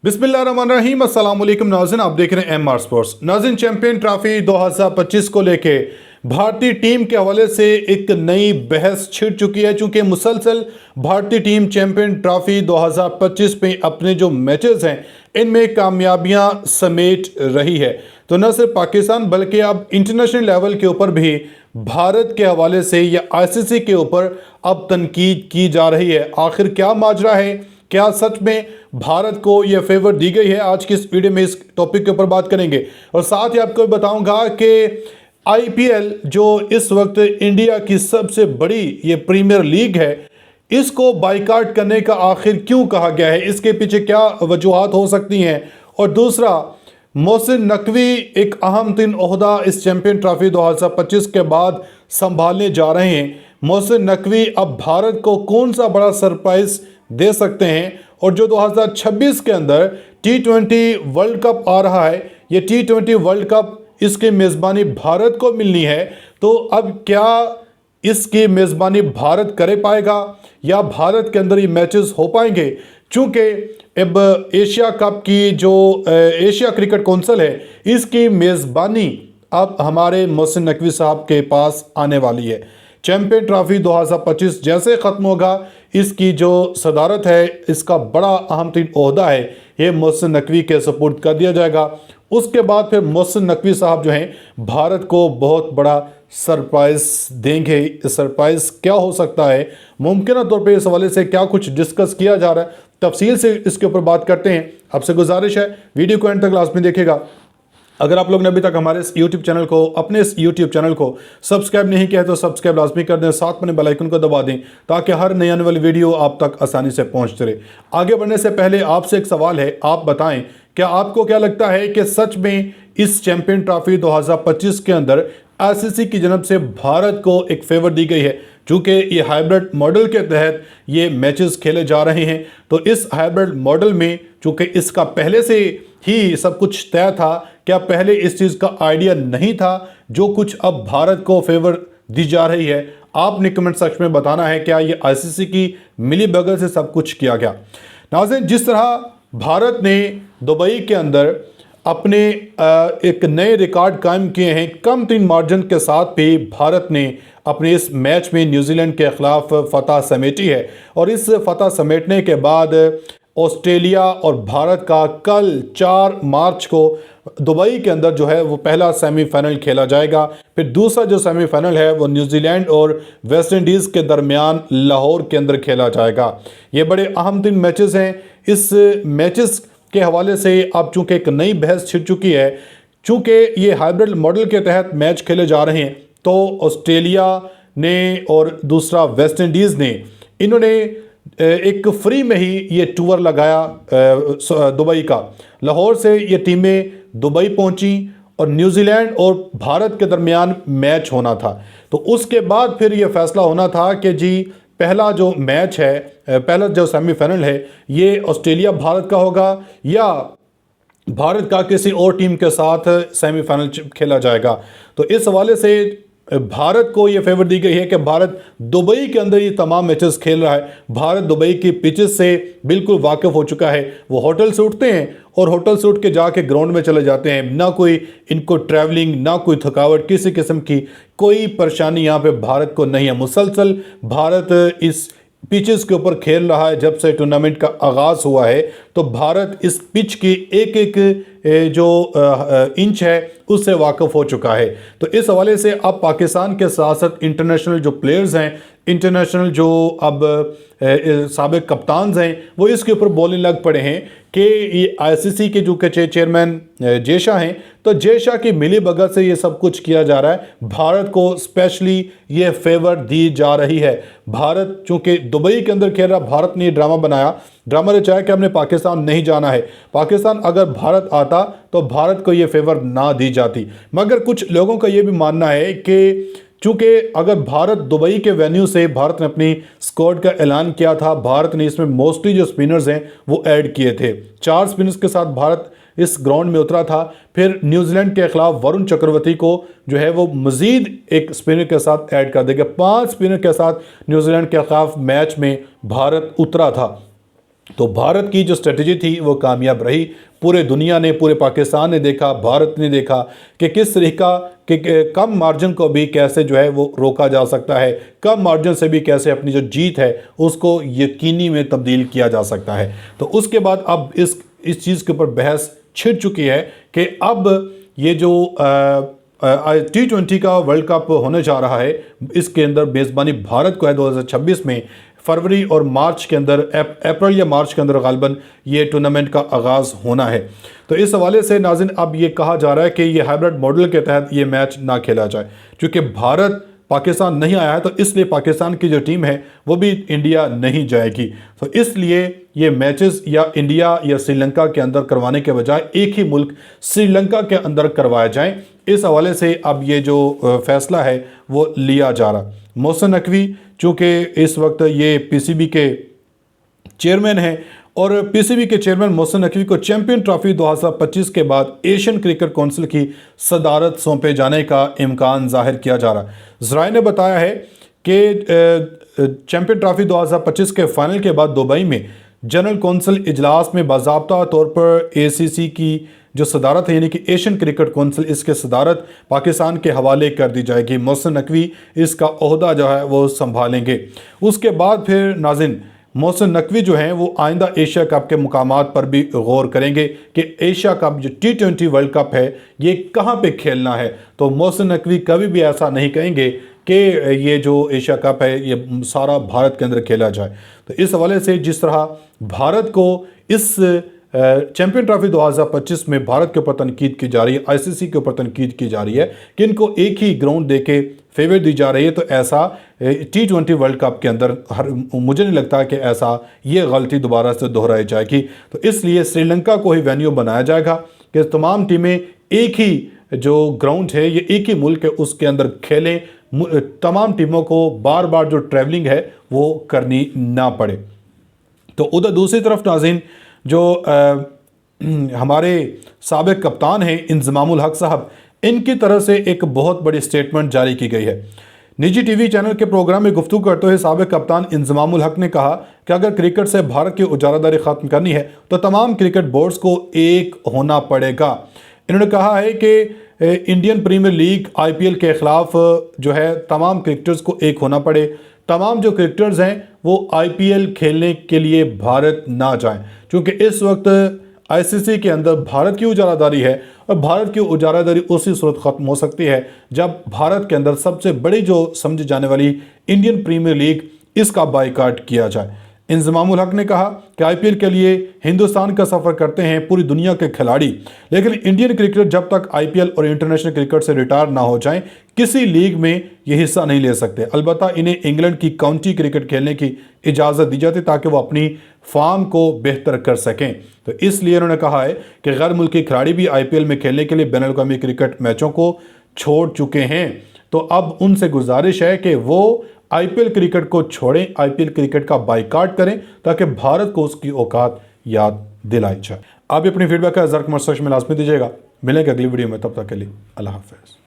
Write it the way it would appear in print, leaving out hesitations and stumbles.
बिस्मिल्लाहिर्रहमानिर्रहीम अस्सलाम वालेकुम नाज़रीन, आप देख रहे हैं एमआर स्पोर्ट्स। नाज़रीन, चैंपियन ट्रॉफी 2025 को लेके भारतीय टीम के हवाले से एक नई बहस छिड़ चुकी है, चूंकि मुसलसल भारतीय टीम चैंपियन ट्रॉफी 2025 में अपने जो मैचेस हैं इनमें कामयाबियां समेट रही है। तो न सिर्फ पाकिस्तान बल्कि अब इंटरनेशनल लेवल के ऊपर भी भारत के हवाले से या आईसीसी के ऊपर अब तनकीद की जा रही है। आखिर क्या माजरा है, क्या सच में भारत को यह फेवर दी गई है? आज की इस वीडियो में इस टॉपिक के ऊपर बात करेंगे और साथ ही आपको बताऊंगा कि आईपीएल जो इस वक्त इंडिया की सबसे बड़ी ये प्रीमियर लीग है, इसको बाइकाट करने का आखिर क्यों कहा गया है, इसके पीछे क्या वजूहात हो सकती हैं। और दूसरा, मोहसिन नकवी एक अहम तीन ओहदा इस चैंपियन ट्रॉफी 2025 के बाद संभालने जा रहे हैं। मोहसिन नकवी अब भारत को कौन सा बड़ा सरप्राइज दे सकते हैं? और जो 2026 के अंदर T20 वर्ल्ड कप आ रहा है, ये T20 वर्ल्ड कप इसकी मेज़बानी भारत को मिलनी है, तो अब क्या इसकी मेज़बानी भारत करे पाएगा या भारत के अंदर ये मैचेस हो पाएंगे? चूंकि अब एशिया कप की जो एशिया क्रिकेट काउंसिल है, इसकी मेज़बानी अब हमारे मोहसिन नकवी साहब के पास आने वाली है। चैंपियन ट्रॉफी 2025 जैसे ख़त्म होगा, इसकी जो सदारत है, इसका बड़ा अहम तीन ओहदा है, ये मोहसिन नकवी के सपुर्द कर दिया जाएगा। उसके बाद फिर मोहसिन नकवी साहब जो हैं भारत को बहुत बड़ा सरप्राइज़ देंगे। सरप्राइज़ क्या हो सकता है, मुमकिन तौर पे इस हवाले से क्या कुछ डिस्कस किया जा रहा है, तफसील से इसके ऊपर बात करते हैं। आपसे गुजारिश है वीडियो को एंड तक लाजमी देखिएगा। अगर आप लोग ने अभी तक हमारे इस YouTube चैनल को सब्सक्राइब नहीं किया है तो सब्सक्राइब लाजमी कर दें, साथ में बेल आइकन को दबा दें ताकि हर नई आने वाली वीडियो आप तक आसानी से पहुंचते रहे। आगे बढ़ने से पहले आपसे एक सवाल है, आप बताएं क्या आपको क्या लगता है कि सच में इस चैंपियन ट्रॉफी 2025 के अंदर आईसीसी की जनब से भारत को एक फेवर दी गई है? चूँकि ये हाइब्रिड मॉडल के तहत ये मैचेस खेले जा रहे हैं, तो इस हाइब्रिड मॉडल में चूँकि इसका पहले से ही सब कुछ तय था, क्या पहले इस चीज़ का आइडिया नहीं था जो कुछ अब भारत को फेवर दी जा रही है? आपने कमेंट सेक्शन में बताना है क्या ये आईसीसी की मिली भगत से सब कुछ किया गया। नाज़रीन, जिस तरह भारत ने दुबई के अंदर अपने एक नए रिकॉर्ड कायम किए हैं, कम तीन मार्जिन के साथ भी भारत ने अपने इस मैच में न्यूजीलैंड के खिलाफ फतह समेटी है। और इस फतह समेटने के बाद ऑस्ट्रेलिया और भारत का कल 4 मार्च को दुबई के अंदर जो है वो पहला सेमीफाइनल खेला जाएगा। फिर दूसरा जो सेमीफाइनल है वो न्यूजीलैंड और वेस्ट इंडीज़ के दरमियान लाहौर के अंदर खेला जाएगा। ये बड़े अहम तीन मैचेस हैं। इस मैचेस के हवाले से अब चूँकि एक नई बहस छिड़ चुकी है, चूँकि ये हाइब्रिड मॉडल के तहत मैच खेले जा रहे हैं, तो ऑस्ट्रेलिया ने और दूसरा वेस्ट इंडीज़ ने, इन्होंने एक फ्री में ही ये टूर लगाया दुबई का। लाहौर से ये टीमें दुबई पहुंची और न्यूजीलैंड और भारत के दरमियान मैच होना था। तो उसके बाद फिर ये फैसला होना था कि जी पहला जो मैच है, पहला जो सेमीफाइनल है, ये ऑस्ट्रेलिया भारत का होगा या भारत का किसी और टीम के साथ सेमीफाइनल खेला जाएगा। तो इस हवाले से भारत को ये फेवर दी गई है कि भारत दुबई के अंदर ये तमाम मैचेस खेल रहा है। भारत दुबई की पिचेस से बिल्कुल वाकिफ़ हो चुका है। वो होटल से उठते हैं और होटल से उठ के जाके ग्राउंड में चले जाते हैं, ना कोई इनको ट्रैवलिंग, ना कोई थकावट, किसी किस्म की कोई परेशानी यहाँ पे भारत को नहीं है। मुसलसल भारत इस पिचेस के ऊपर खेल रहा है। जब से टूर्नामेंट का आगाज़ हुआ है तो भारत इस पिच की एक एक जो इंच है उससे वाकिफ़ हो चुका है। तो इस हवाले से अब पाकिस्तान के साथ साथ इंटरनेशनल जो प्लेयर्स हैं, इंटरनेशनल जो अब साबिक कप्तान हैं, वो इसके ऊपर बोलने लग पड़े हैं कि ये आईसीसी के जो चेयरमैन जय शाह हैं, तो जय शाह की मिली भगत से ये सब कुछ किया जा रहा है। भारत को स्पेशली ये फेवर दी जा रही है। भारत चूँकि दुबई के अंदर खेल रहा, भारत ने ड्रामा बनाया, ड्रामा रचाया कि हमने पाकिस्तान नहीं जाना है। पाकिस्तान अगर भारत आता तो भारत को ये फेवर ना दी जाती। मगर कुछ लोगों का ये भी मानना है कि चूँकि अगर भारत दुबई के वेन्यू से भारत ने अपनी स्क्वाड का ऐलान किया था, भारत ने इसमें मोस्टली जो स्पिनर्स हैं वो ऐड किए थे। 4 स्पिनर्स के साथ भारत इस ग्राउंड में उतरा था। फिर न्यूजीलैंड के खिलाफ वरुण चक्रवर्ती को जो है वो मज़ीद एक स्पिनर के साथ ऐड कर देगा। 5 स्पिनर के साथ न्यूजीलैंड के खिलाफ मैच में भारत उतरा था। तो भारत की जो स्ट्रेटजी थी वो कामयाब रही। पूरे दुनिया ने, पूरे पाकिस्तान ने देखा, भारत ने देखा कि किस तरीका कि कम मार्जिन को भी कैसे जो है वो रोका जा सकता है, कम मार्जिन से भी कैसे अपनी जो जीत है उसको यकीनी में तब्दील किया जा सकता है। तो उसके बाद अब इस चीज़ के ऊपर बहस छिड़ चुकी है कि अब ये जो T20 का वर्ल्ड कप होने जा रहा है, इसके अंदर मेज़बानी भारत को है 2026 में, फरवरी और मार्च के अंदर, अप्रैल या मार्च के अंदर गालिबन ये टूर्नामेंट का आगाज़ होना है। तो इस हवाले से नाज़रीन अब ये कहा जा रहा है कि ये हाइब्रिड मॉडल के तहत ये मैच ना खेला जाए, क्योंकि भारत पाकिस्तान नहीं आया है, तो इसलिए पाकिस्तान की जो टीम है वो भी इंडिया नहीं जाएगी। तो इसलिए ये मैचेस या इंडिया या श्रीलंका के अंदर करवाने के बजाय एक ही मुल्क श्रीलंका के अंदर करवाया जाए, इस हवाले से अब ये जो फैसला है वो लिया जा रहा। मोहसिन नकवी चूँकि इस वक्त ये पीसीबी के चेयरमैन हैं और पीसीबी के चेयरमैन मोहसिन नकवी को चैंपियन ट्रॉफी 2025 के बाद एशियन क्रिकेट काउंसिल की सदारत सौंपे जाने का इम्कान जाहिर किया जा रहा है। ज़राए ने बताया है कि चैंपियन ट्रॉफी 2025 के फाइनल के बाद दुबई में जनरल कौंसिल इजलास में बाज़ाब्ता तौर पर एसीसी की जो सदारत है, यानी कि एशियन क्रिकेट काउंसिल, इसके सदारत पाकिस्तान के हवाले कर दी जाएगी। मोहसिन नकवी इसका ओहदा जो है वो संभालेंगे। उसके बाद फिर नाज़रीन मोहसिन नकवी जो हैं वो आइंदा एशिया कप के मुकामात पर भी गौर करेंगे कि एशिया कप जो T20 वर्ल्ड कप है ये कहाँ पे खेलना है। तो मोहसिन नकवी कभी भी ऐसा नहीं कहेंगे कि ये जो एशिया कप है ये सारा भारत के अंदर खेला जाए। तो इस हवाले से जिस तरह भारत को इस चैंपियन ट्रॉफी 2025 में भारत के ऊपर तनकीद की जा रही है, आईसीसी के ऊपर तनकीद की जा रही है कि इनको एक ही ग्राउंड देके फेवर दी जा रही है, तो ऐसा T20 वर्ल्ड कप के अंदर मुझे नहीं लगता कि ऐसा ये गलती दोबारा से दोहराई जाएगी। तो इसलिए श्रीलंका को ही वेन्यू बनाया जाएगा कि तमाम टीमें एक ही जो ग्राउंड है, ये एक ही मुल्क है, उसके अंदर खेलें, तमाम टीमों को बार बार जो ट्रैवलिंग है वो करनी ना पड़े। तो उधर दूसरी तरफ नाज़रीन जो हमारे साबिक कप्तान हैं इंज़मामुल हक साहब, इनकी तरफ से एक बहुत बड़ी स्टेटमेंट जारी की गई है। निजी टीवी चैनल के प्रोग्राम में गुफ्तगू करते हुए साबिक कप्तान इंज़मामुल हक ने कहा कि अगर क्रिकेट से भारत की उजारादारी ख़त्म करनी है तो तमाम क्रिकेट बोर्ड्स को एक होना पड़ेगा। इन्होंने कहा है कि इंडियन प्रीमियर लीग IPL के ख़िलाफ़ जो है तमाम क्रिकेटर्स को एक होना पड़े, तमाम जो क्रिकेटर्स हैं वो IPL खेलने के लिए भारत ना जाएं, क्योंकि इस वक्त ICC के अंदर भारत की उजारादारी है और भारत की उजारादारी उसी सूरत ख़त्म हो सकती है जब भारत के अंदर सबसे बड़ी जो समझी जाने वाली इंडियन प्रीमियर लीग, इसका बायकॉट किया जाए। इंज़मामुल हक ने कहा कि IPL के लिए हिंदुस्तान का सफ़र करते हैं पूरी दुनिया के खिलाड़ी, लेकिन इंडियन क्रिकेटर जब तक IPL और इंटरनेशनल क्रिकेट से रिटायर ना हो जाएं किसी लीग में ये हिस्सा नहीं ले सकते। अलबत्ता इन्हें इंग्लैंड की काउंटी क्रिकेट खेलने की इजाज़त दी जाती ताकि वो अपनी फार्म को बेहतर कर सकें। तो इसलिए उन्होंने कहा है कि गैर मुल्की खिलाड़ी भी IPL में खेलने के लिए बैनुल-अक़वामी क्रिकेट मैचों को छोड़ चुके हैं। तो अब उनसे गुजारिश है कि वो IPL क्रिकेट को छोड़ें, IPL क्रिकेट का बायकॉट करें ताकि भारत को उसकी औकात याद दिलाई जाए। आप अपनी फीडबैक का ज़रा कमेंट सेक्शन में लाजमी दीजिएगा। मिलेंगे अगली वीडियो में, तब तक के लिए अल्लाह हाफ़िज़।